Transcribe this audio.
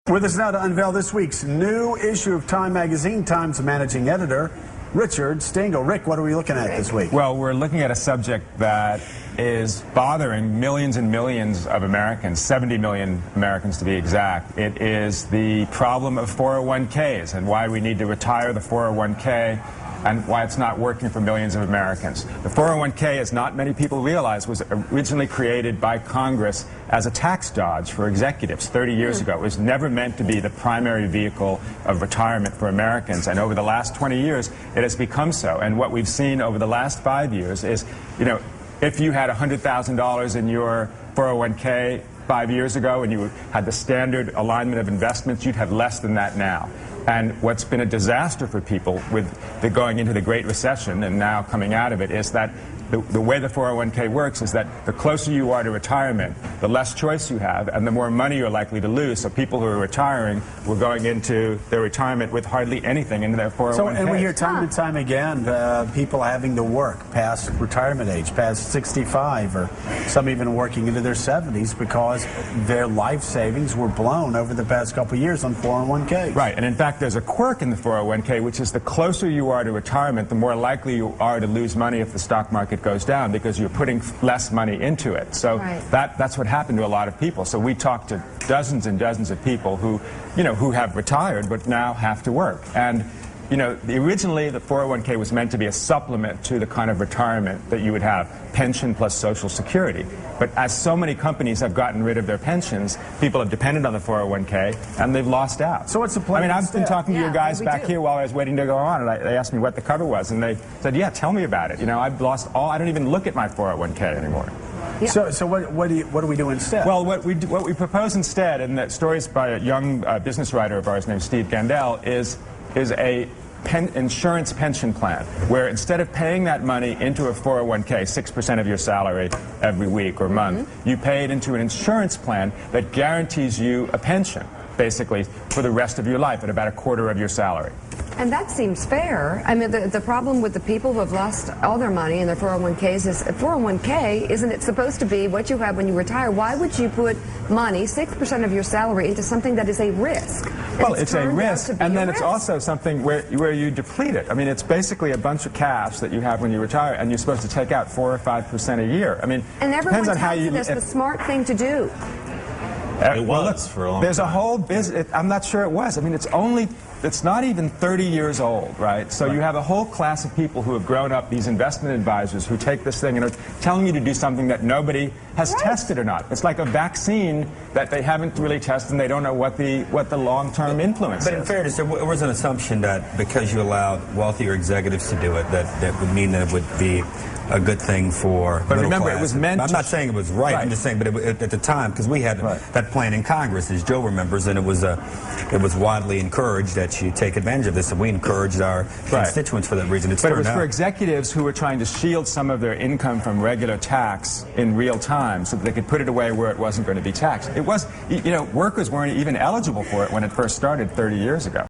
With us now to unveil this week's new issue of Time magazine, Time's managing editor, Richard Stengel. Rick, what are we looking at this week? Well, we're looking at a subject that is bothering millions and millions of Americans, 70 million Americans to be exact. It is the problem of 401ks and why we need to retire the 401k and why it's not working for millions of Americans. The 401k, as not many people realize, was originally created by Congress as a tax dodge for executives 30 years ago. It was never meant to be the primary vehicle of retirement for Americans, and over the last 20 years, it has become so. And what we've seen over the last 5 years is, if you had $100,000 in your 401k 5 years ago and you had the standard alignment of investments, you'd have less than that now. And what's been a disaster for people with the going into the Great Recession and now coming out of it is that the way the 401k works is that the closer you are to retirement, the less choice you have and the more money you're likely to lose. So people who are retiring were going into their retirement with hardly anything in their 401k. So, and we hear time and time again, people having to work past retirement age, past 65, or some even working into their 70s because their life savings were blown over the past couple of years on 401ks. Right, and in fact there's a quirk in the 401k, which is the closer you are to retirement, the more likely you are to lose money if the stock market goes down because you're putting less money into it. So that's what happened to a lot of people. So we talked to dozens and dozens of people who have retired but now have to work. And originally the 401k was meant to be a supplement to the kind of retirement that you would have, pension plus Social Security. But as so many companies have gotten rid of their pensions, people have depended on the 401k and they've lost out. So what's the plan? I mean, I've been talking to your guys back here while I was waiting to go on, and they asked me what the cover was, and they said, yeah, tell me about it. I've lost all, I don't even look at my 401k anymore. Yeah. So what do we do instead? Well, what we propose instead, and that story is by a young business writer of ours named Steve Gandel, is a insurance pension plan, where instead of paying that money into a 401k, 6% of your salary every week or month, you pay it into an insurance plan that guarantees you a pension, basically, for the rest of your life at about a quarter of your salary. And that seems fair. I mean, the problem with the people who have lost all their money in their 401ks is 401k, isn't it supposed to be what you have when you retire? Why would you put money, 6% of your salary, into something that is a risk? Well, it's a risk, and then it's also something where you deplete it. I mean, it's basically a bunch of cash that you have when you retire, and you're supposed to take out 4 or 5% a year. I mean, and everyone depends on how you. That's the smart thing to do. It was for a long time. There's a whole business. I'm not sure it was. I mean, it's not even 30 years old, right? So you have a whole class of people who have grown up, these investment advisors, who take this thing and are telling you to do something that nobody has tested or not. It's like a vaccine that they haven't really tested, and they don't know what the long-term influence is. But in fairness, there was an assumption that because you allowed wealthier executives to do it, that would mean that it would be a good thing for But middle remember, class. it was meant I'm not saying it was right. I'm just saying, but at the time, because we had that plan in Congress, as Joe remembers, and it was widely encouraged that you take advantage of this, and we encouraged our constituents for that reason. But it was for executives who were trying to shield some of their income from regular tax in real time so that they could put it away where it wasn't going to be taxed. It was, workers weren't even eligible for it when it first started 30 years ago.